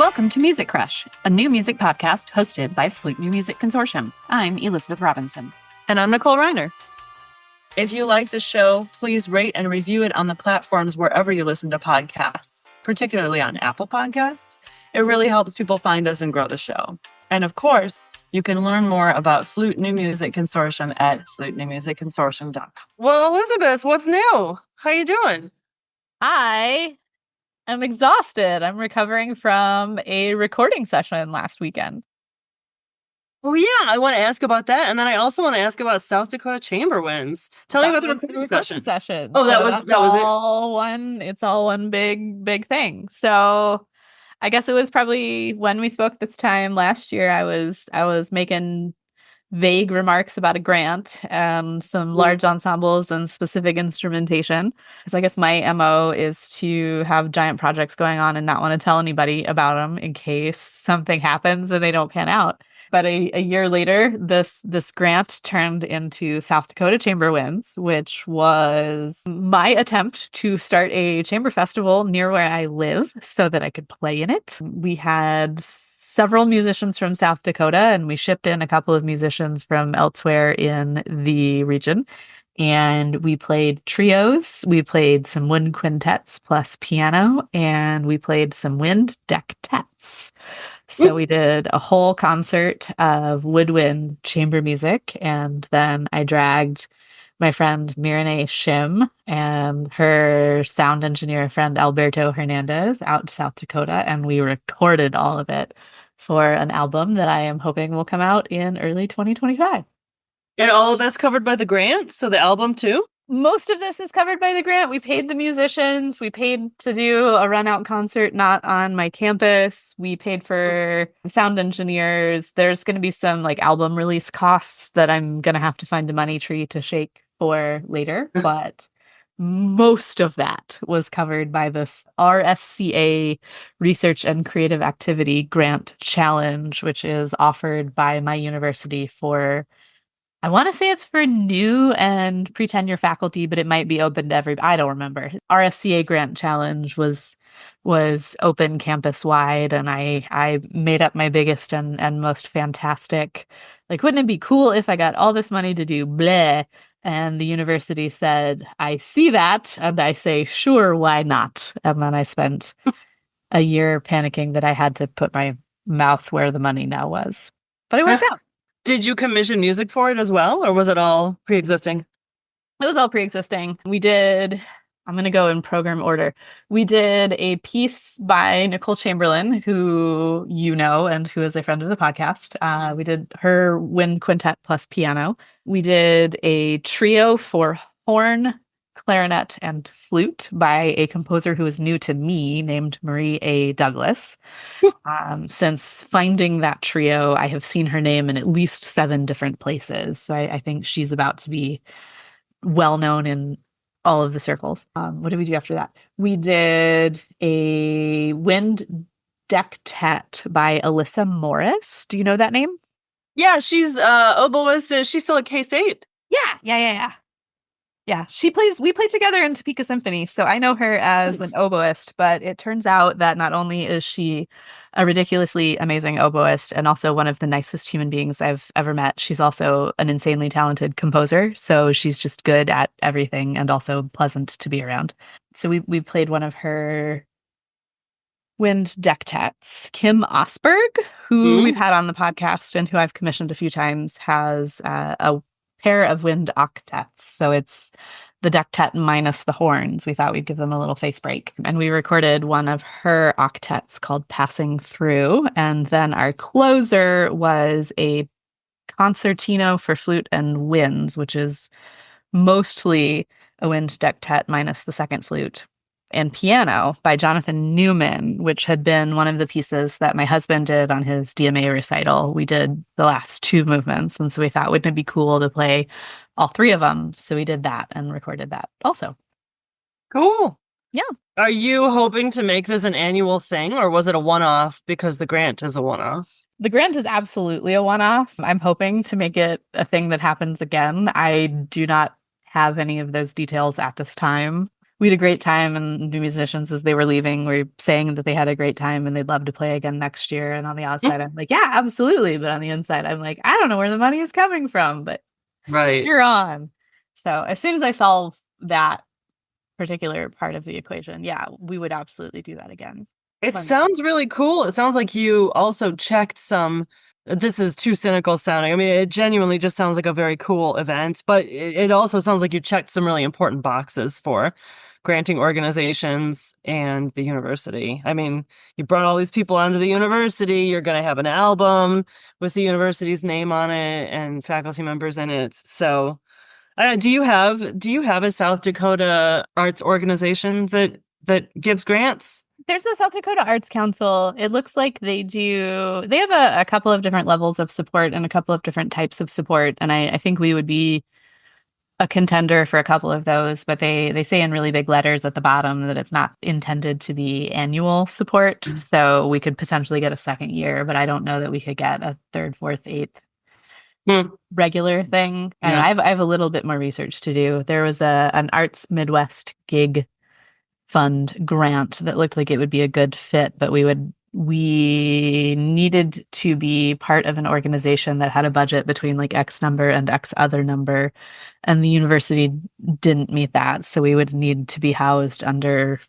Welcome to Music Crush, a new music podcast hosted by Flute New Music Consortium. I'm Elizabeth Robinson. And I'm Nicole Reiner. If you like the show, please rate and review it on the platforms wherever you listen to podcasts, particularly on Apple Podcasts. It really helps people find us and grow the show. And of course, you can learn more about Flute New Music Consortium at flutenewmusicconsortium.com. Well, Elizabeth, what's new? How you doing? I'm exhausted. I'm recovering from a recording session last weekend. Oh, yeah. I want to ask about that. And then I also want to ask about South Dakota Chamber Winds. Tell me about the recording session. Oh, that was it. It's all one big thing. So I guess it was probably when we spoke this time last year, I was making vague remarks about a grant and some large ensembles and specific instrumentation. Because I guess my MO is to have giant projects going on and not want to tell anybody about them in case something happens and they don't pan out. But a year later, this grant turned into South Dakota Chamber Winds, which was my attempt to start a chamber festival near where I live so that I could play in it. We had several musicians from South Dakota, and we shipped in a couple of musicians from elsewhere in the region. And we played trios, we played some wind quintets plus piano, and we played some wind dectets. So we did a whole concert of woodwind chamber music, and then I dragged my friend Mirane Shim and her sound engineer friend Alberto Hernandez out to South Dakota, and we recorded all of it for an album that I am hoping will come out in early 2025. And all of that's covered by the grant? So the album too? Most of this is covered by the grant. We paid the musicians. We paid to do a run-out concert not on my campus. We paid for the sound engineers. There's going to be some like album release costs that I'm going to have to find a money tree to shake for later. But most of that was covered by this RSCA Research and Creative Activity Grant Challenge, which is offered by my university for, I want to say it's for new and pre-tenure faculty, but it might be open to everybody. I don't remember. RSCA Grant Challenge was open campus wide, and I made up my biggest and most fantastic, like, wouldn't it be cool if I got all this money to do bleh? And the university said, I see that. And I say, sure, why not? And then I spent a year panicking that I had to put my mouth where the money now was. But it worked out. Did you commission music for it as well? Or was it all pre-existing? It was all pre-existing. We did, I'm going to go in program order. We did a piece by Nicole Chamberlain, who you know, and who is a friend of the podcast. We did her wind quintet plus piano. We did a trio for horn, clarinet, and flute by a composer who is new to me named Marie A. Douglas. Since finding that trio, I have seen her name in at least 7 different places. So I think she's about to be well known in all of the circles. What did we do after that? We did a wind dectet by Alyssa Morris. Do you know that name? Yeah, she's oboist. She's still at K-State. Yeah. We played together in Topeka Symphony, so I know her as an oboist, but it turns out that not only is she a ridiculously amazing oboist and also one of the nicest human beings I've ever met, she's also an insanely talented composer, so she's just good at everything and also pleasant to be around. So we played one of her wind dectets. Kim Osberg, who we've had on the podcast and who I've commissioned a few times, has a pair of wind octets. So it's the dectet minus the horns. We thought we'd give them a little face break. And we recorded one of her octets called Passing Through. And then our closer was a concertino for flute and winds, which is mostly a wind dectet minus the second flute, and piano by Jonathan Newman, which had been one of the pieces that my husband did on his DMA recital. We did the last 2 movements, and so we thought, wouldn't it be cool to play all 3 of them? So we did that and recorded that also. Cool. Yeah. Are you hoping to make this an annual thing, or was it a one-off because the grant is a one-off? The grant is absolutely a one-off. I'm hoping to make it a thing that happens again. I do not have any of those details at this time. we had a great time, and the musicians, as they were leaving, were saying that they had a great time and they'd love to play again next year. And on the outside, I'm like, yeah, absolutely. But on the inside, I'm like, I don't know where the money is coming from, but Right. you're on. So as soon as I solve that particular part of the equation, yeah, we would absolutely do that again. It sounds really cool. It sounds like you also checked some. This is too cynical sounding. I mean, it genuinely just sounds like a very cool event, but it also sounds like you checked some really important boxes for granting organizations and the university. I mean, you brought all these people onto the university. You're going to have an album with the university's name on it and faculty members in it. So, do you have a South Dakota arts organization that gives grants? There's the South Dakota Arts Council. It looks like they have a couple of different levels of support and a couple of different types of support. And I think we would be a contender for a couple of those, but they say in really big letters at the bottom that it's not intended to be annual support. So we could potentially get a second year, but I don't know that we could get a third, fourth, eighth regular thing. And Yeah. I have a little bit more research to do. There was an Arts Midwest gig fund grant that looked like it would be a good fit, but we needed to be part of an organization that had a budget between like X number and X other number, and the university didn't meet that. So we would need to be housed under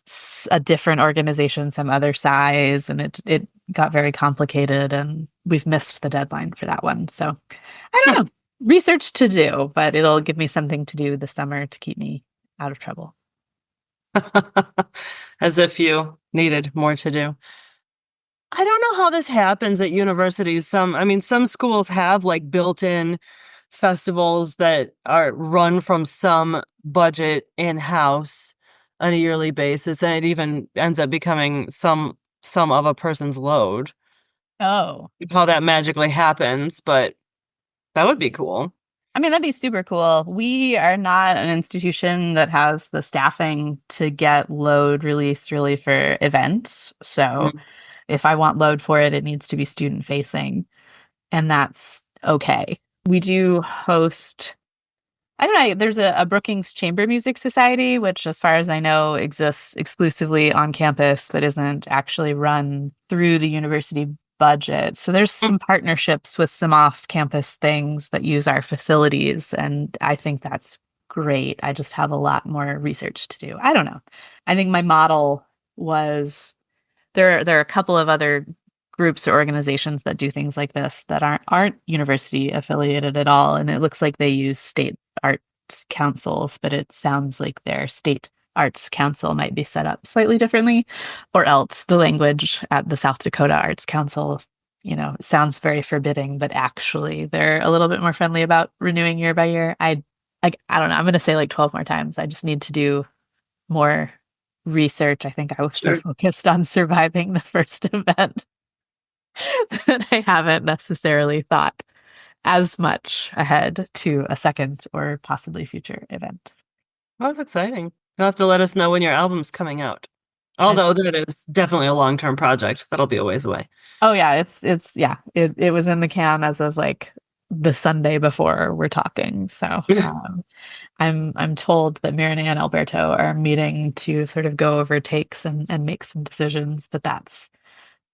a different organization, some other size, and it got very complicated, and we've missed the deadline for that one. So I don't know. Research to do, but it'll give me something to do this summer to keep me out of trouble. As if you needed more to do. I don't know how this happens at universities. Some schools have like built-in festivals that are run from some budget in-house on a yearly basis, and it even ends up becoming some of a person's load. Oh. How that magically happens, but that would be cool. I mean, that'd be super cool. We are not an institution that has the staffing to get load released really for events. So if I want load for it, it needs to be student facing. And that's okay. We do host, I don't know, there's a Brookings Chamber Music Society, which as far as I know exists exclusively on campus, but isn't actually run through the university budget. So there's some partnerships with some off-campus things that use our facilities, and I think that's great. I just have a lot more research to do. I don't know. I think my model was there are a couple of other groups or organizations that do things like this that aren't university affiliated at all, and it looks like they use state arts councils, but it sounds like their state Arts Council might be set up slightly differently, or else the language at the South Dakota Arts Council, sounds very forbidding, but actually they're a little bit more friendly about renewing year by year. I don't know. I'm going to say like 12 more times. I just need to do more research. I think I was so focused on surviving the first event that I haven't necessarily thought as much ahead to a second or possibly future event. Well, that's exciting. You'll have to let us know when your album's coming out. Although that is definitely a long-term project. That'll be a ways away. Oh yeah, it was in the can as of like the Sunday before we're talking. So I'm told that Marina and Alberto are meeting to sort of go over takes and make some decisions, but that's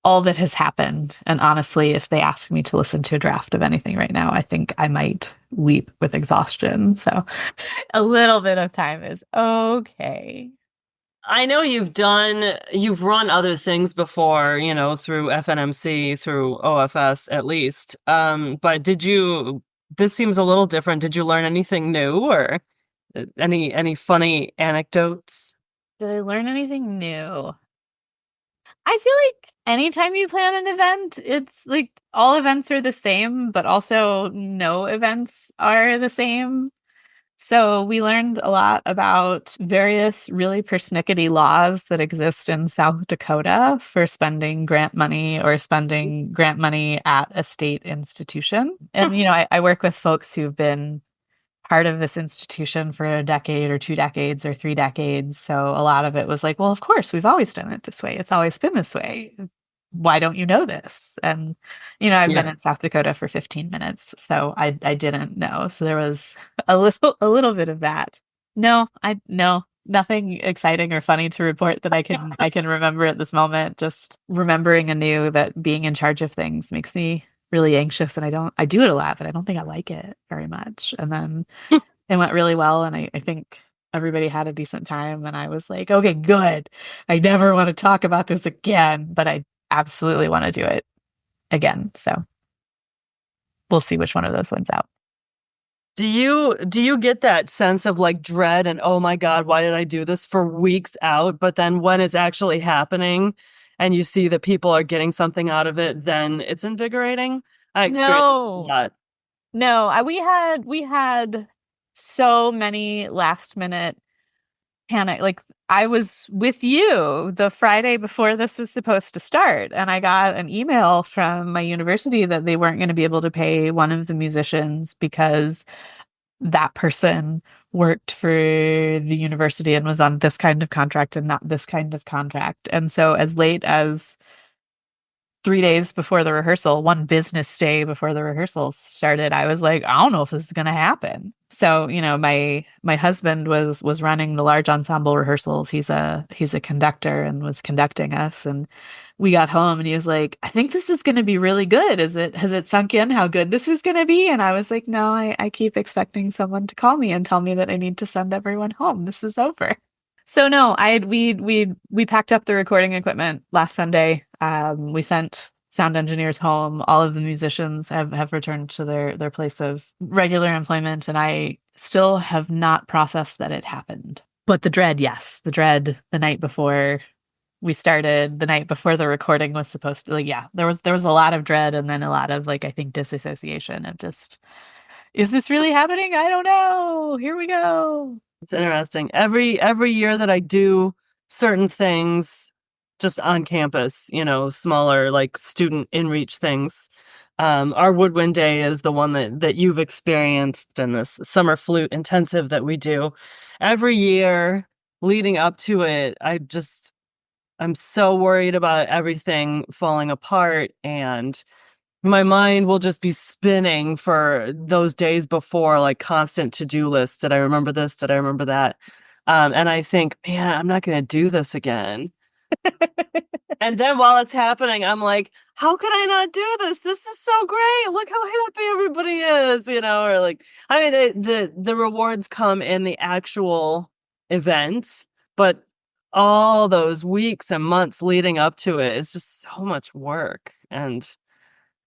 all that has happened. And honestly, if they ask me to listen to a draft of anything right now, I think I might weep with exhaustion. So a little bit of time is okay. I know you've run other things before, through FNMC, through OFS at least. But this seems a little different. Did you learn anything new or any funny anecdotes? Did I learn anything new? I feel like anytime you plan an event, it's like all events are the same, but also no events are the same. So we learned a lot about various really persnickety laws that exist in South Dakota for spending grant money at a state institution. And, I work with folks who've been part of this institution for a decade or 2 decades or 3 decades. So a lot of it was like, well, of course, we've always done it this way. It's always been this way. Why don't you know this? And, I've been in South Dakota for 15 minutes, so I didn't know. So there was a little bit of that. No, nothing exciting or funny to report that I can remember at this moment. Just remembering anew that being in charge of things makes me really anxious, and I do it a lot, but I don't think I like it very much. And then it went really well, and I think everybody had a decent time, and I was like, okay, good. I never want to talk about this again, but I absolutely want to do it again. So we'll see which one of those wins out. Do you get that sense of like dread and oh my God, why did I do this for weeks out? But then when it's actually happening and you see that people are getting something out of it, then it's invigorating? I experienced that. No, we had so many last minute panic. Like I was with you the Friday before this was supposed to start, and I got an email from my university that they weren't going to be able to pay one of the musicians because that person worked for the university and was on this kind of contract and not this kind of contract. And so as late as 3 days before the rehearsal, one business day before the rehearsal started, I was like, I don't know if this is going to happen. So, my husband was running the large ensemble rehearsals. He's a conductor and was conducting us. And we got home and he was like, I think this is going to be really good. Has it sunk in how good this is going to be? And I was like, no, I keep expecting someone to call me and tell me that I need to send everyone home. This is over. So no, we packed up the recording equipment last Sunday. We sent sound engineers home. All of the musicians have returned to their place of regular employment, and I still have not processed that it happened. But the dread, yes, the dread the night before we started, the night before the recording was supposed to, like, yeah, there was a lot of dread, and then a lot of like I think disassociation of just, is this really happening? I don't know. Here we go. It's interesting. Every year that I do certain things just on campus, smaller like student in reach things. Our Woodwind Day is the one that you've experienced, and this summer flute intensive that we do. Every year leading up to it, I'm so worried about everything falling apart, and my mind will just be spinning for those days before, like constant to-do lists. Did I remember this? Did I remember that? And I think, man, I'm not going to do this again. And then while it's happening, I'm like, how could I not do this? This is so great. Look how happy everybody is, or like, I mean, the rewards come in the actual event, but all those weeks and months leading up to it is just so much work. And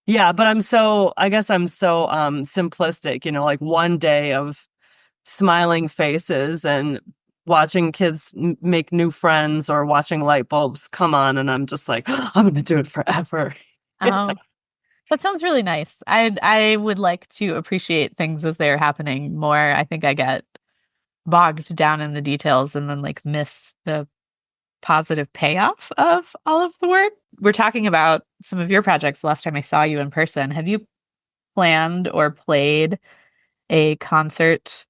yeah, but I guess I'm so simplistic, like one day of smiling faces and watching kids make new friends or watching light bulbs come on, and I'm just like, I'm going to do it forever. Oh, that sounds really nice. I would like to appreciate things as they're happening more. I think I get bogged down in the details and then like miss the positive payoff of all of the work. We're talking about some of your projects last time I saw you in person. Have you planned or played a concert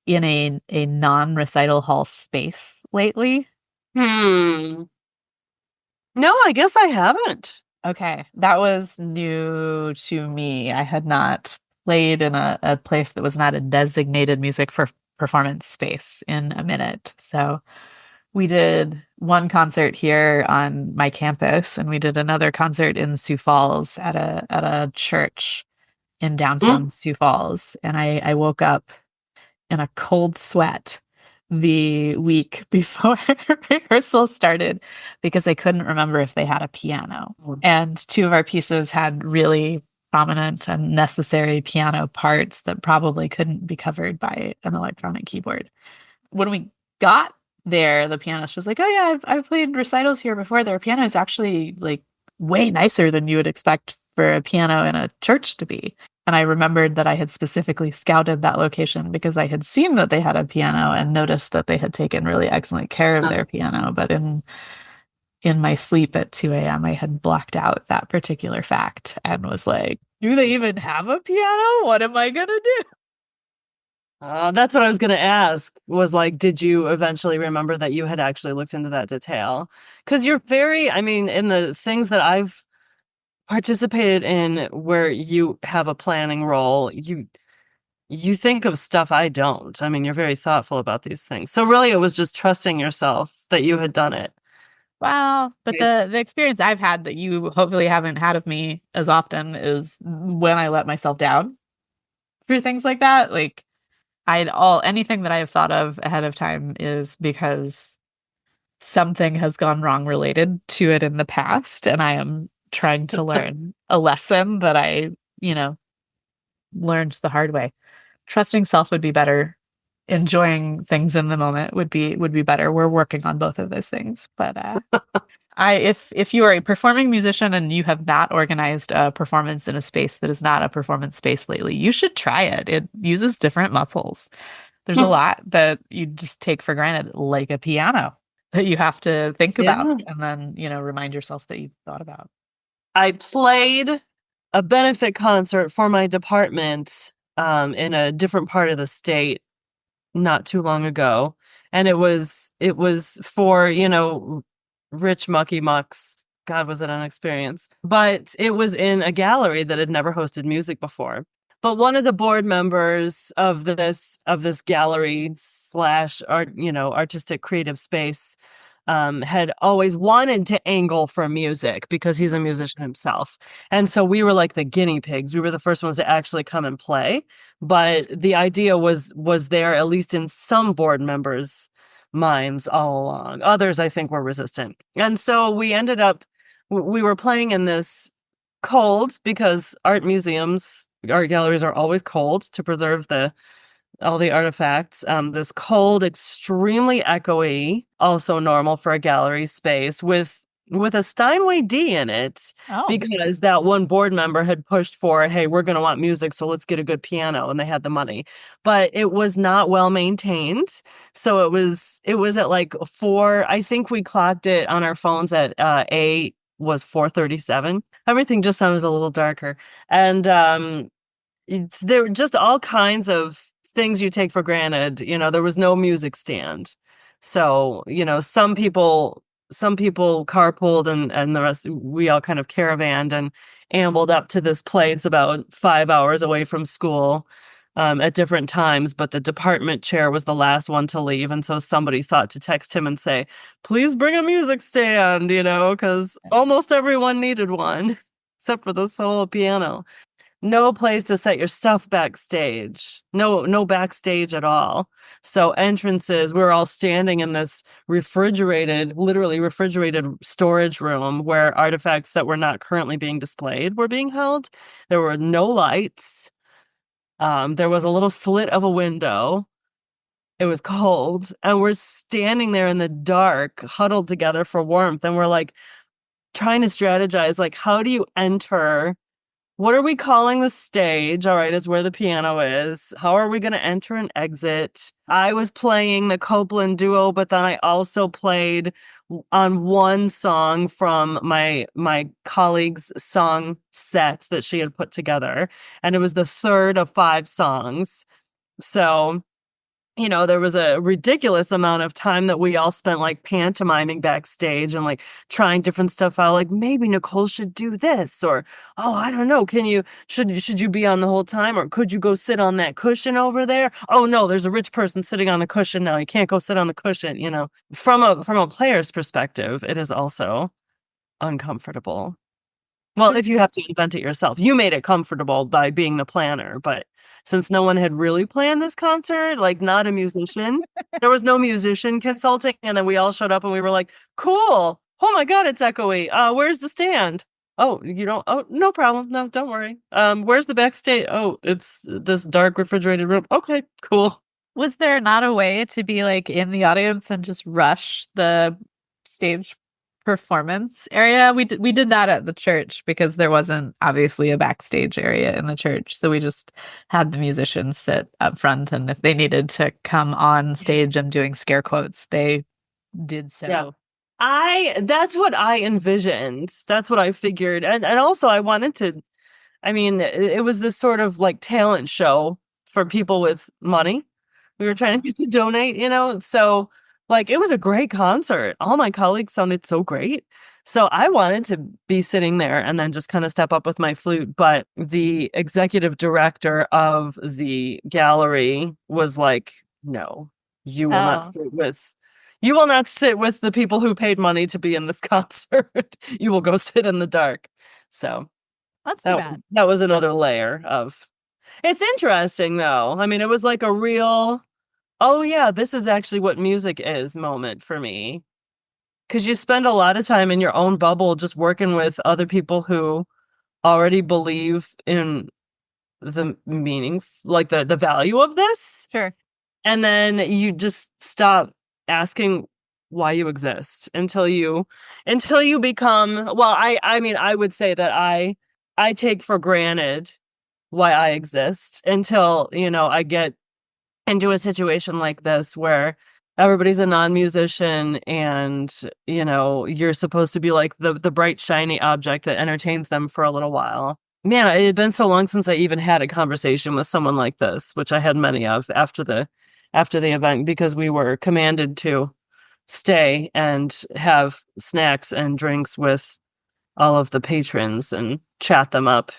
in a non-recital hall space lately? No, I guess I haven't. Okay, that was new to me. I had not played in a place that was not a designated music for performance space in a minute. So we did one concert here on my campus, and we did another concert in Sioux Falls at a church in downtown Sioux Falls. And I woke up in a cold sweat the week before rehearsal started because I couldn't remember if they had a piano. And two of our pieces had really prominent and necessary piano parts that probably couldn't be covered by an electronic keyboard. When we got there, the pianist was like, oh yeah, I've played recitals here before. Their piano is actually like way nicer than you would expect for a piano in a church to be. And I remembered that I had specifically scouted that location because I had seen that they had a piano and noticed that they had taken really excellent care of their piano. But in my sleep at 2 a.m., I had blocked out that particular fact and was like, do they even have a piano? What am I going to do? That's what I was going to ask, was like, did you eventually remember that you had actually looked into that detail? Because you're in the things that I've participated in where you have a planning role, You think of stuff I don't. I mean, you're very thoughtful about these things. So really it was just trusting yourself that you had done it. Wow. But the experience I've had that you hopefully haven't had of me as often is when I let myself down through things like that. Like anything that I have thought of ahead of time is because something has gone wrong related to it in the past, and I am trying to learn a lesson that I, learned the hard way. Trusting self would be better. Enjoying things in the moment would be better. We're working on both of those things. But if you are a performing musician and you have not organized a performance in a space that is not a performance space lately, you should try it. It uses different muscles. There's a lot that you just take for granted, like a piano, that you have to think about and then, remind yourself that you thought about. I played a benefit concert for my department in a different part of the state not too long ago. And it was for, rich mucky mucks. God, was it an experience? But it was in a gallery that had never hosted music before. But one of the board members of this gallery slash art, artistic creative space had always wanted to angle for music because he's a musician himself. And so we were like the guinea pigs. We were the first ones to actually come and play. But the idea was there, at least in some board members' minds all along. Others, I think, were resistant. And so we ended up, we were playing in this cold, because art galleries are always cold to preserve all the artifacts. This cold, extremely echoey, also normal for a gallery space, with a Steinway D in it, because that one board member had pushed for, hey, we're going to want music, so let's get a good piano, and they had the money. But it was not well maintained. So it was at like 4, I think we clocked it on our phones at 8 was 4:37. Everything just sounded a little darker. And there were just all kinds of things you take for granted. There was no music stand. So, some people carpooled and the rest, we all kind of caravanned and ambled up to this place about 5 hours away from school at different times. But the department chair was the last one to leave. And so somebody thought to text him and say, please bring a music stand, because almost everyone needed one, except for the solo piano. No place to set your stuff backstage. No backstage at all. So entrances, we were all standing in this literally refrigerated storage room where artifacts that were not currently being displayed were being held. There were no lights. There was a little slit of a window. It was cold. And we're standing there in the dark, huddled together for warmth. And we're like trying to strategize, like, how do you enter? What are we calling the stage? All right, it's where the piano is. How are we going to enter and exit? I was playing the Copeland duo, but then I also played on one song from my colleague's song set that she had put together. And it was the third of 5 songs. So, there was a ridiculous amount of time that we all spent like pantomiming backstage and like trying different stuff out. Like, maybe Nicole should do this, or, oh, I don't know. Should you be on the whole time, or could you go sit on that cushion over there? Oh no, there's a rich person sitting on the cushion now. You can't go sit on the cushion. From a player's perspective, it is also uncomfortable. Well, if you have to invent it yourself. You made it comfortable by being the planner, but since no one had really planned this concert, like not a musician, there was no musician consulting, and then we all showed up and we were like, cool. Oh my God, it's echoey. Where's the stand? Oh, you don't, oh, no problem. No, don't worry. Where's the backstage? Oh, it's this dark refrigerated room. Okay, cool. Was there not a way to be like in the audience and just rush the stage performance area? We did that at the church because there wasn't obviously a backstage area in the church, so we just had the musicians sit up front, and if they needed to come on stage and doing scare quotes, they did so. Yeah. That's what I envisioned. That's what I figured. And also I wanted to, it was this sort of like talent show for people with money. We were trying to get to donate, so Like, it was a great concert. All my colleagues sounded so great. So I wanted to be sitting there and then just kind of step up with my flute. But the executive director of the gallery was like, no, you will not Oh, sit with the people who paid money to be in this concert. You will go sit in the dark. So that's too bad. that was another layer of. It's interesting though. I mean, it was like a real, oh yeah, this is actually what music is moment for me. Because you spend a lot of time in your own bubble just working with other people who already believe in the meaning, like the value of this. Sure. And then you just stop asking why you exist until you become, well, I mean, I would say that I take for granted why I exist until, I get into a situation like this where everybody's a non-musician and, you're supposed to be like the bright, shiny object that entertains them for a little while. Man, it had been so long since I even had a conversation with someone like this, which I had many of after the event because we were commanded to stay and have snacks and drinks with all of the patrons and chat them up.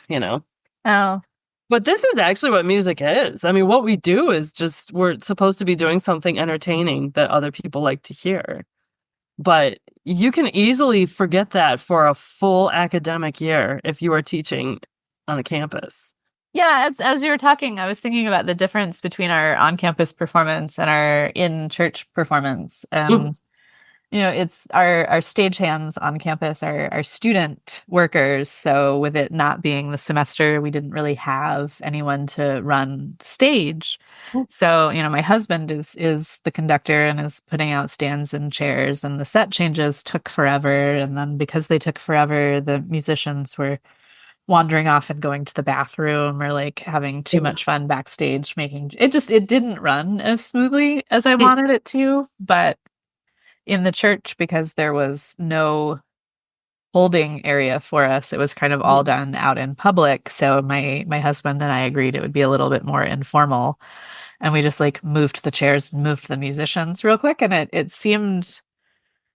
Oh, But this is actually what music is. I mean, what we do is just we're supposed to be doing something entertaining that other people like to hear. But you can easily forget that for a full academic year if you are teaching on a campus. yeah. As you were talking, I was thinking about the difference between our on-campus performance and our in-church performance. Mm. And it's our stagehands on campus are student workers. So with it not being the semester, we didn't really have anyone to run stage. So, my husband is the conductor and is putting out stands and chairs, and the set changes took forever. And then because they took forever, the musicians were wandering off and going to the bathroom or like having too much fun backstage making it didn't run as smoothly as I wanted it to. But in the church, because there was no holding area for us, it was kind of all done out in public. So my husband and I agreed it would be a little bit more informal, and we just like moved the chairs and moved the musicians real quick, and it seemed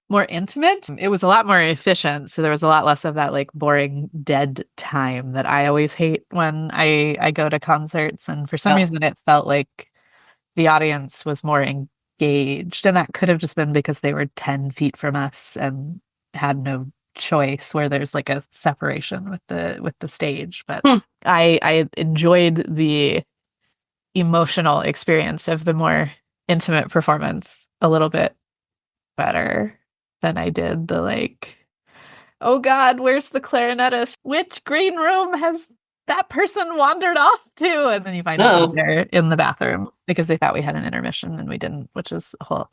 more intimate. It was a lot more efficient, so there was a lot less of that like boring dead time that I always hate when I go to concerts. And for some reason it felt like the audience was more engaged, and that could have just been because they were 10 feet from us and had no choice, where there's like a separation with the stage. But I enjoyed the emotional experience of the more intimate performance a little bit better than I did the like, oh God, where's the clarinetist? Which green room has that person wandered off to? And then you find out they're in the bathroom because they thought we had an intermission and we didn't, which is a whole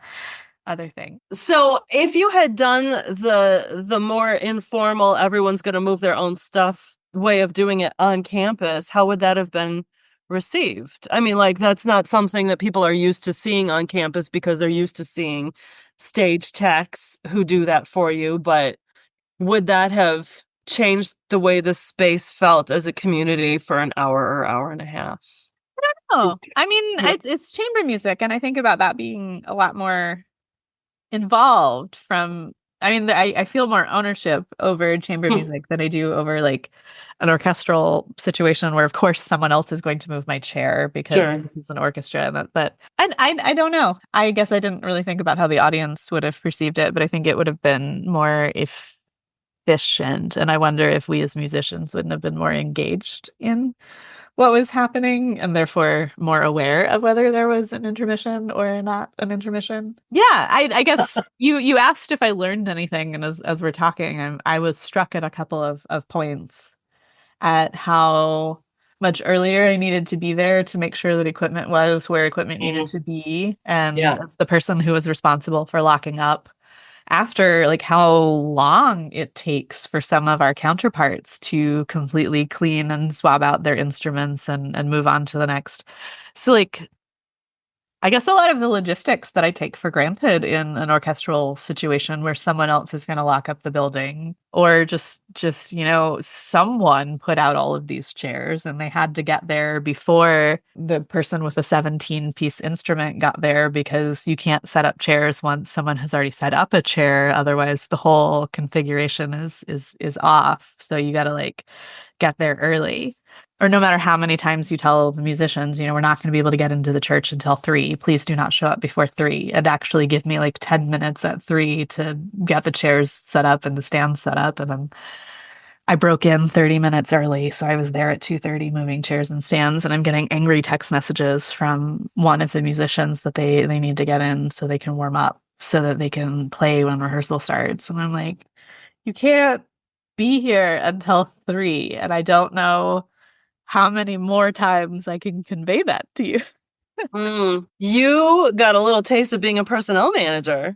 other thing. So if you had done the more informal, everyone's going to move their own stuff way of doing it on campus, how would that have been received? I mean, like, that's not something that people are used to seeing on campus because they're used to seeing stage techs who do that for you. But would that have changed the way the space felt as a community for an hour or hour and a half? Oh, I mean, it's chamber music, and I think about that being a lot more involved from, I mean, I feel more ownership over chamber music than I do over like an orchestral situation where of course someone else is going to move my chair because this is an orchestra. But I don't know. I guess I didn't really think about how the audience would have perceived it, but I think it would have been more efficient. And I wonder if we as musicians wouldn't have been more engaged in what was happening and therefore more aware of whether there was an intermission or not an intermission. Yeah, I guess you asked if I learned anything, and as we're talking, I was struck at a couple of points at how much earlier I needed to be there to make sure that equipment was where equipment needed to be, and as the person who was responsible for locking up, after like how long it takes for some of our counterparts to completely clean and swab out their instruments and move on to the next. So like I guess a lot of the logistics that I take for granted in an orchestral situation where someone else is going to lock up the building, or just, someone put out all of these chairs and they had to get there before the person with a 17-piece instrument got there, because you can't set up chairs once someone has already set up a chair. Otherwise, the whole configuration is off. So you got to like get there early. Or no matter how many times you tell the musicians, we're not going to be able to get into the church until 3. Please do not show up before 3. And actually give me like 10 minutes at 3 to get the chairs set up and the stands set up. And then I broke in 30 minutes early. So I was there at 2:30 moving chairs and stands. And I'm getting angry text messages from one of the musicians that they need to get in so they can warm up so that they can play when rehearsal starts. And I'm like, you can't be here until 3. And I don't know how many more times I can convey that to you. You got a little taste of being a personnel manager.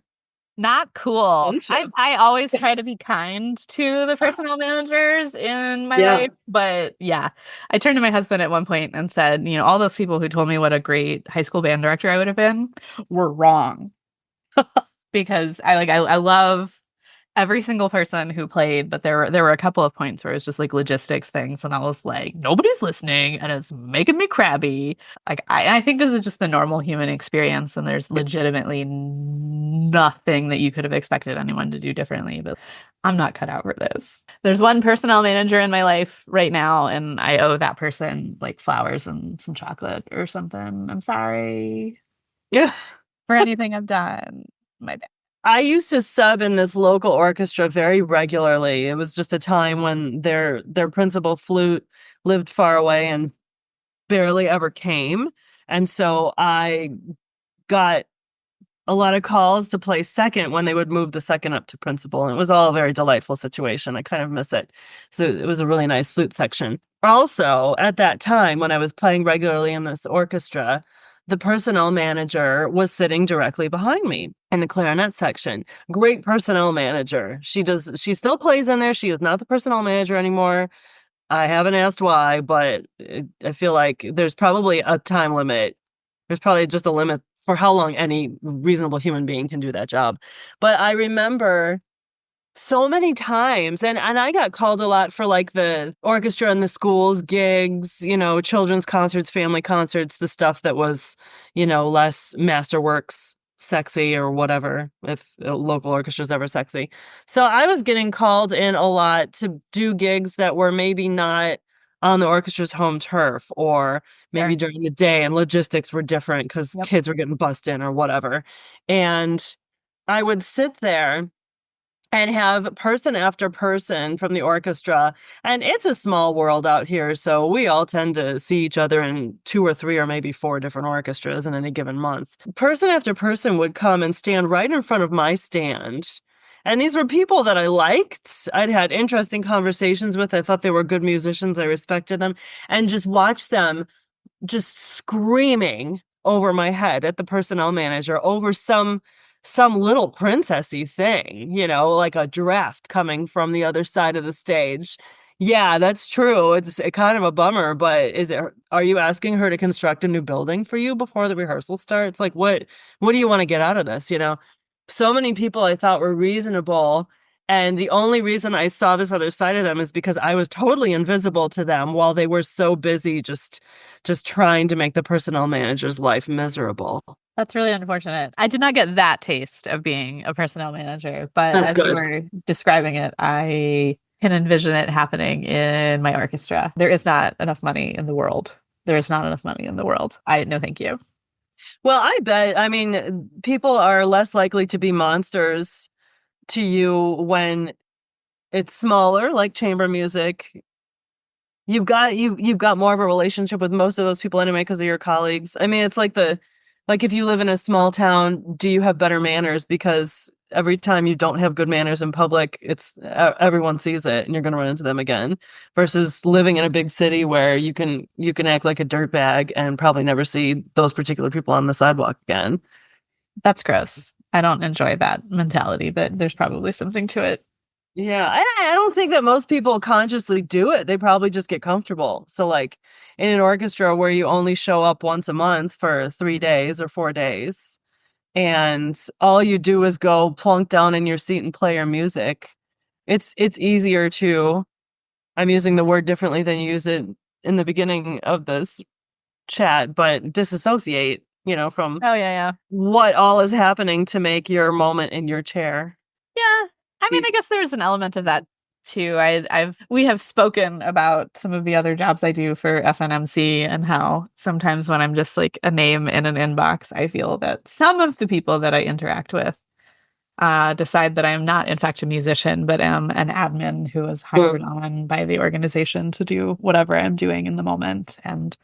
Not cool. I always try to be kind to the personnel managers in my life. But yeah, I turned to my husband at one point and said, all those people who told me what a great high school band director I would have been were wrong. Because I love every single person who played, but there were a couple of points where it was just like logistics things, and I was like, nobody's listening, and it's making me crabby. Like I think this is just the normal human experience, and there's legitimately nothing that you could have expected anyone to do differently. But I'm not cut out for this. There's one personnel manager in my life right now, and I owe that person like flowers and some chocolate or something. I'm sorry. Yeah. For anything I've done. My bad. I used to sub in this local orchestra very regularly. It was just a time when their principal flute lived far away and barely ever came. And so I got a lot of calls to play second when they would move the second up to principal. And it was all a very delightful situation. I kind of miss it. So it was a really nice flute section. Also, at that time, when I was playing regularly in this orchestra, the personnel manager was sitting directly behind me in the clarinet section. Great personnel manager. She still plays in there. She is not the personnel manager anymore. I haven't asked why, but I feel like there's probably a time limit. There's probably just a limit for how long any reasonable human being can do that job. But I remember so many times, and I got called a lot for like the orchestra and the schools gigs, children's concerts, family concerts, the stuff that was, less masterworks sexy or whatever, if a local orchestra's ever sexy. So I was getting called in a lot to do gigs that were maybe not on the orchestra's home turf, or maybe during the day, and logistics were different because kids were getting bussed in or whatever. And I would sit there and have person after person from the orchestra. And it's a small world out here, so we all tend to see each other in 2 or 3 or maybe 4 different orchestras in any given month. Person after person would come and stand right in front of my stand. And these were people that I liked. I'd had interesting conversations with. I thought they were good musicians. I respected them. And just watch them just screaming over my head at the personnel manager over some little princessy thing, like a draft coming from the other side of the stage. Yeah, that's true. It's kind of a bummer, but are you asking her to construct a new building for you before the rehearsal starts? Like, what do you want to get out of this? So many people I thought were reasonable. And the only reason I saw this other side of them is because I was totally invisible to them while they were so busy just trying to make the personnel manager's life miserable. That's really unfortunate. I did not get that taste of being a personnel manager, but That's as good. you were describing it, I can envision it happening in my orchestra. There is not enough money in the world. There is not enough money in the world. No, thank you. Well, I bet. I mean, people are less likely to be monsters to you when it's smaller, like chamber music. You've got more of a relationship with most of those people anyway because of your colleagues. I mean, it's like if you live in a small town, do you have better manners? Because every time you don't have good manners in public, it's everyone sees it and you're going to run into them again. Versus living in a big city where you can act like a dirtbag and probably never see those particular people on the sidewalk again. That's gross. I don't enjoy that mentality, but there's probably something to it. Yeah, I don't think that most people consciously do it. They probably just get comfortable. So like in an orchestra where you only show up once a month for 3 days or 4 days, and all you do is go plunk down in your seat and play your music. It's easier to, I'm using the word differently than you used it in the beginning of this chat, but disassociate, from Oh yeah. what all is happening to make your moment in your chair. Yeah. I mean, I guess there's an element of that too. We have spoken about some of the other jobs I do for FNMC and how sometimes when I'm just like a name in an inbox, I feel that some of the people that I interact with decide that I am not, in fact, a musician, but am an admin who is hired on by the organization to do whatever I'm doing in the moment. And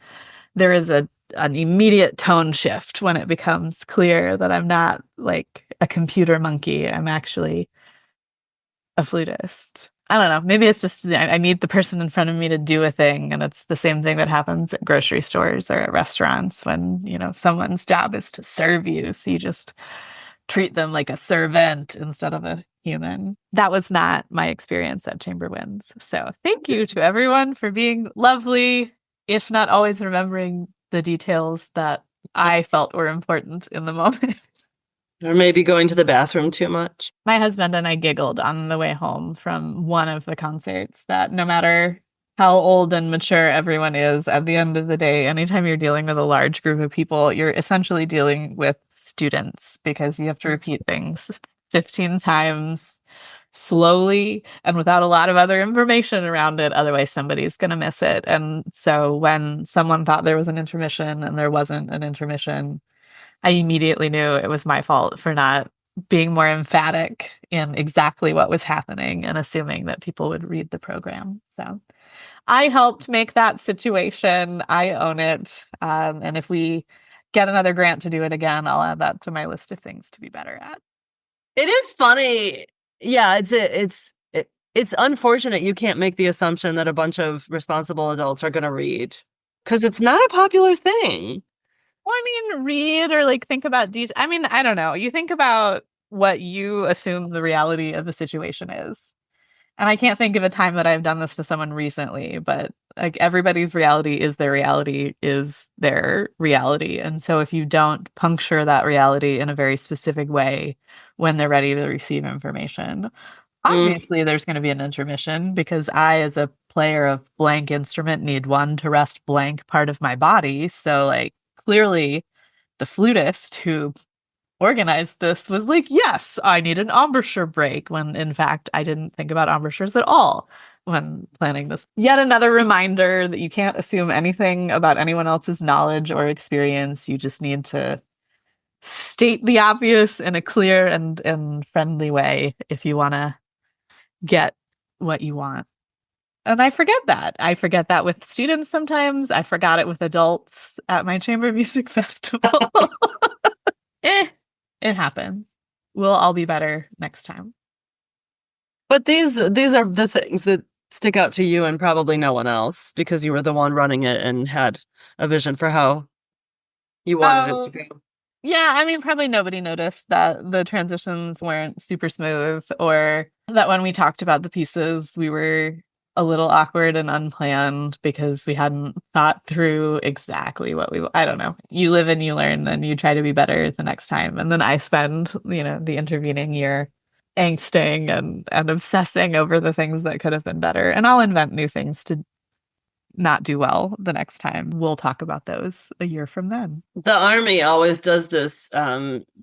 there is an immediate tone shift when it becomes clear that I'm not like a computer monkey. I'm actually a flutist. I don't know. Maybe it's just I need the person in front of me to do a thing, and it's the same thing that happens at grocery stores or at restaurants when, someone's job is to serve you. So you just treat them like a servant instead of a human. That was not my experience at Chamber Winds. So thank you to everyone for being lovely, if not always remembering the details that I felt were important in the moment. Or maybe going to the bathroom too much. My husband and I giggled on the way home from one of the concerts that no matter how old and mature everyone is, at the end of the day, anytime you're dealing with a large group of people, you're essentially dealing with students because you have to repeat things 15 times slowly and without a lot of other information around it. Otherwise, somebody's going to miss it. And so when someone thought there was an intermission and there wasn't an intermission, I immediately knew it was my fault for not being more emphatic in exactly what was happening and assuming that people would read the program. So I helped make that situation. I own it. And if we get another grant to do it again, I'll add that to my list of things to be better at. It is funny. Yeah, it's unfortunate you can't make the assumption that a bunch of responsible adults are going to read, because it's not a popular thing. Well, I mean, read or like think about details. I mean, I don't know. You think about what you assume the reality of the situation is. And I can't think of a time that I've done this to someone recently, but like everybody's reality is their reality is their reality. And so if you don't puncture that reality in a very specific way when they're ready to receive information, obviously there's going to be an intermission because I, as a player of blank instrument, need one to rest blank part of my body. So like clearly the flutist who organized this was like, yes, I need an embouchure break, when in fact I didn't think about embouchures at all when planning this. Yet another reminder that you can't assume anything about anyone else's knowledge or experience. You just need to state the obvious in a clear and friendly way if you want to get what you want. And I forget that. I forget that with students sometimes. I forgot it with adults at my chamber music festival. It happens. We'll all be better next time. But these are the things that stick out to you and probably no one else, because you were the one running it and had a vision for how you wanted it to go. Yeah, I mean, probably nobody noticed that the transitions weren't super smooth, or that when we talked about the pieces, we were a little awkward and unplanned because we hadn't thought through exactly what I don't know. You live and you learn and you try to be better the next time. And then I spend, the intervening year angsting and obsessing over the things that could have been better. And I'll invent new things to not do well the next time. We'll talk about those a year from then. The Army always does this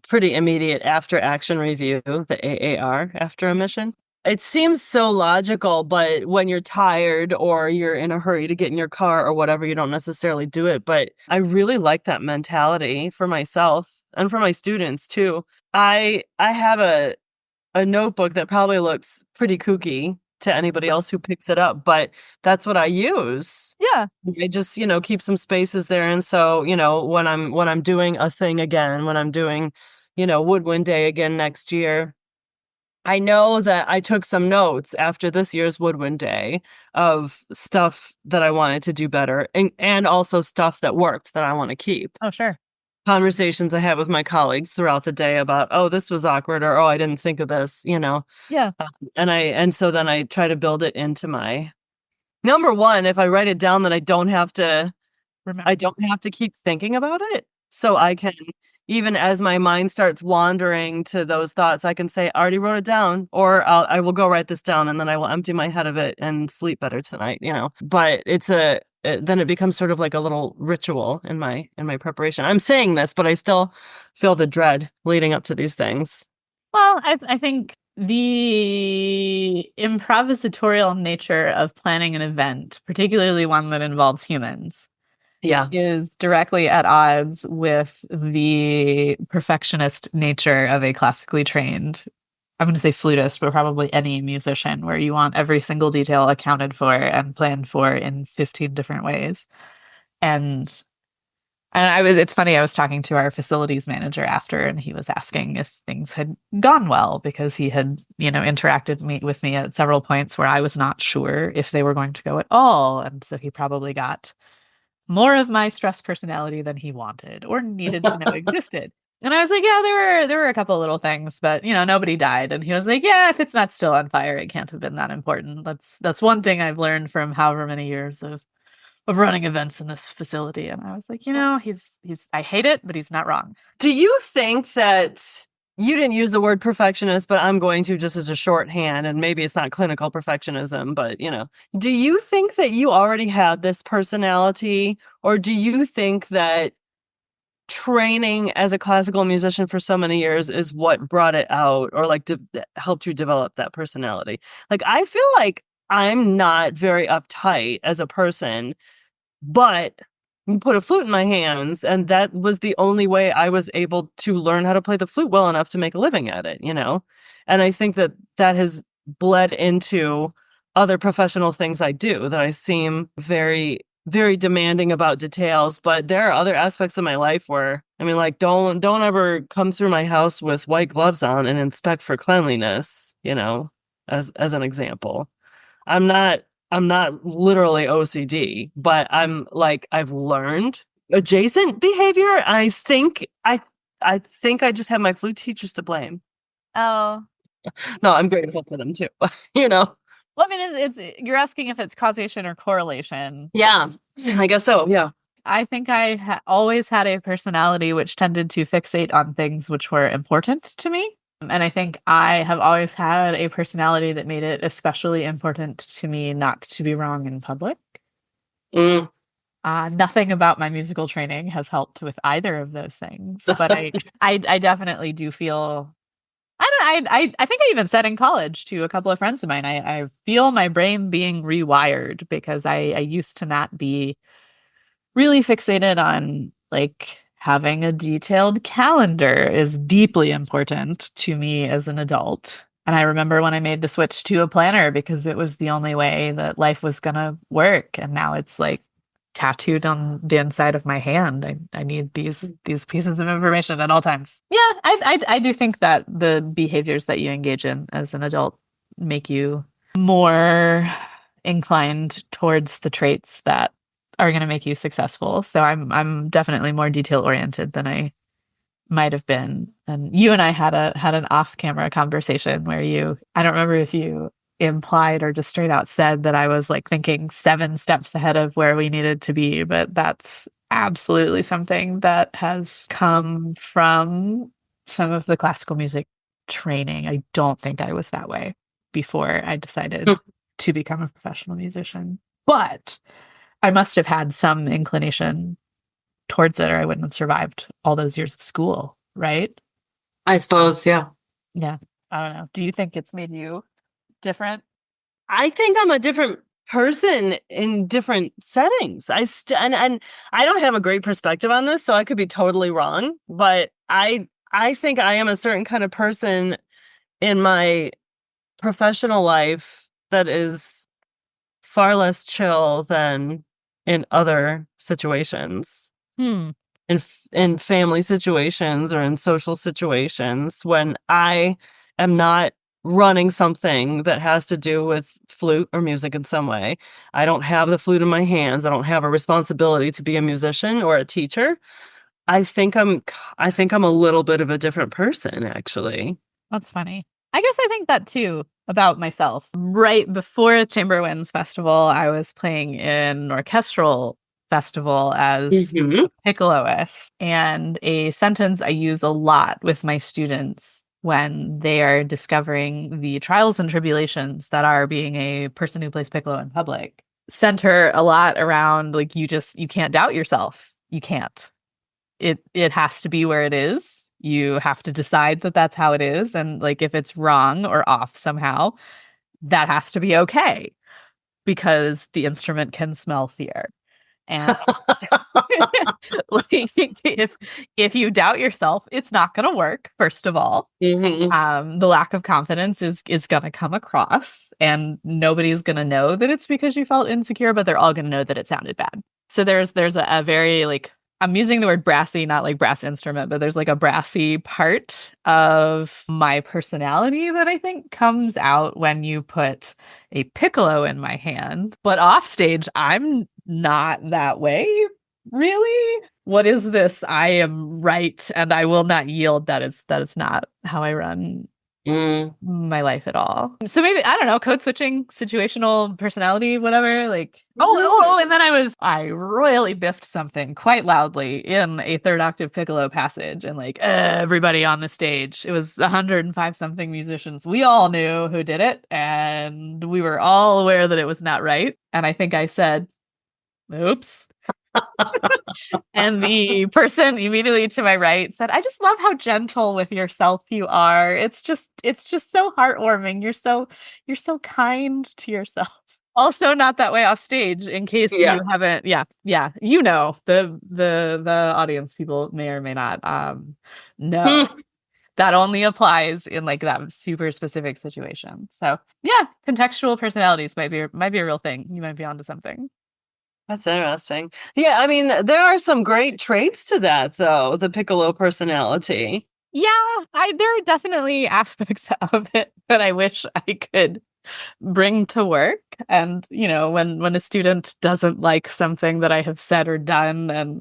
pretty immediate after action review, the AAR, after a mission. It seems so logical, but when you're tired or you're in a hurry to get in your car or whatever, you don't necessarily do it. But I really like that mentality for myself and for my students too. I have a notebook that probably looks pretty kooky to anybody else who picks it up, but that's what I use. Yeah. I just, keep some spaces there. And so, when I'm doing a thing again, when I'm doing, Woodwind Day again next year, I know that I took some notes after this year's Woodwind Day of stuff that I wanted to do better, and also stuff that worked that I want to keep. Oh, sure. conversations I have with my colleagues throughout the day about, oh, this was awkward, or oh, I didn't think of this, Yeah. And so then I try to build it into my number one. If I write it down, then I don't have to keep thinking about it. So I can, even as my mind starts wandering to those thoughts, I can say, I already wrote it down, or I will go write this down, and then I will empty my head of it and sleep better tonight, But then it becomes sort of like a little ritual in my preparation. I'm saying this, but I still feel the dread leading up to these things. Well, I think the improvisatorial nature of planning an event, particularly one that involves humans, is directly at odds with the perfectionist nature of a classically trained, I'm going to say flutist, but probably any musician, where you want every single detail accounted for and planned for in 15 different ways. And it's funny, I was talking to our facilities manager after, and he was asking if things had gone well, because he had, interacted with me at several points where I was not sure if they were going to go at all. And so he probably got more of my stress personality than he wanted or needed to know existed. And I was like, yeah, there were a couple little things, but nobody died. And he was like, yeah, if it's not still on fire, it can't have been that important. That's one thing I've learned from however many years of running events in this facility. And I was like, he's I hate it, but he's not wrong. Do you think that you didn't use the word perfectionist, but I'm going to, just as a shorthand, and maybe it's not clinical perfectionism, but do you think that you already had this personality, or do you think that training as a classical musician for so many years is what brought it out, or like helped you develop that personality? Like, I feel like I'm not very uptight as a person, but you put a flute in my hands, and that was the only way I was able to learn how to play the flute well enough to make a living at it, And I think that has bled into other professional things I do, that I seem very, very demanding about details, but there are other aspects of my life where, like, don't ever come through my house with white gloves on and inspect for cleanliness, as an example. I'm not literally OCD, but I'm like, I've learned adjacent behavior. I think I just have my flute teachers to blame. Oh. No, I'm grateful for them too. Well, I mean, it's you're asking if it's causation or correlation. Yeah, I guess so. Yeah. I think I always had a personality which tended to fixate on things which were important to me. And I think I have always had a personality that made it especially important to me not to be wrong in public. Nothing about my musical training has helped with either of those things, but I definitely do feel. I think I even said in college to a couple of friends of mine, I feel my brain being rewired, because I used to not be really fixated on, like, having a detailed calendar is deeply important to me as an adult. And I remember when I made the switch to a planner, because it was the only way that life was going to work. And now it's like tattooed on the inside of my hand. I need these pieces of information at all times. Yeah, I do think that the behaviors that you engage in as an adult make you more inclined towards the traits that are going to make you successful. So I'm definitely more detail oriented than I might have been. And you and I had an off-camera conversation where I don't remember if you implied or just straight out said that I was like thinking 7 steps ahead of where we needed to be, but that's absolutely something that has come from some of the classical music training. I don't think I was that way before I decided to become a professional musician, but I must have had some inclination towards it, or I wouldn't have survived all those years of school, right? I suppose, yeah. Yeah. I don't know. Do you think it's made you different? I think I'm a different person in different settings. And I don't have a great perspective on this, so I could be totally wrong, but I think I am a certain kind of person in my professional life that is far less chill than in other situations. In family situations or in social situations, when I am not running something that has to do with flute or music in some way. I don't have the flute in my hands. I don't have a responsibility to be a musician or a teacher. I think I'm a little bit of a different person, actually. That's funny. I guess I think that too about myself. Right before Chamber Winds Festival, I was playing in an orchestral festival as a piccoloist. And a sentence I use a lot with my students when they are discovering the trials and tribulations that are being a person who plays piccolo in public center a lot around like you can't doubt yourself. You can't. It has to be where it is. You have to decide that that's how it is. And like, if it's wrong or off somehow, that has to be okay because the instrument can smell fear. And like, if you doubt yourself, it's not going to work. First of all, the lack of confidence is going to come across, and nobody's going to know that it's because you felt insecure, but they're all going to know that it sounded bad. So there's a very like, I'm using the word brassy, not like brass instrument, but there's like a brassy part of my personality that I think comes out when you put a piccolo in my hand. But off stage, I'm not that way, really. What is this? I am right, and I will not yield. That is not how I run my life at all. So maybe, I don't know, code switching, situational personality, whatever. Like, and then I royally biffed something quite loudly in a third octave piccolo passage, and like everybody on the stage, it was 105 something musicians. We all knew who did it, and we were all aware that it was not right. And I think I said, oops. And the person immediately to my right said, I just love how gentle with yourself you are. It's just so heartwarming. You're so kind to yourself. Also not that way off stage, in case you haven't. You know, the audience people may or may not know. That only applies in like that super specific situation. So yeah, contextual personalities might be a real thing. You might be onto something. That's interesting. Yeah, I mean, there are some great traits to that, though, the piccolo personality. Yeah, there are definitely aspects of it that I wish I could bring to work. And, you know, when a student doesn't like something that I have said or done, and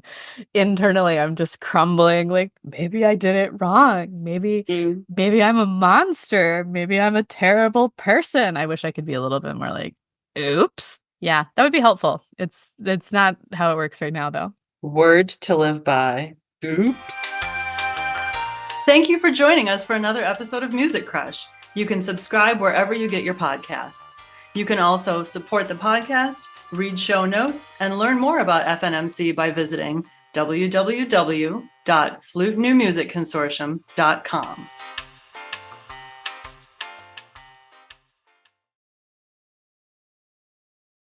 internally I'm just crumbling, like, maybe I did it wrong. Maybe I'm a monster. Maybe I'm a terrible person. I wish I could be a little bit more like, oops. Yeah, that would be helpful. It's not how it works right now, though. Word to live by. Oops. Thank you for joining us for another episode of Music Crush. You can subscribe wherever you get your podcasts. You can also support the podcast, read show notes, and learn more about FNMC by visiting www.flutenewmusicconsortium.com.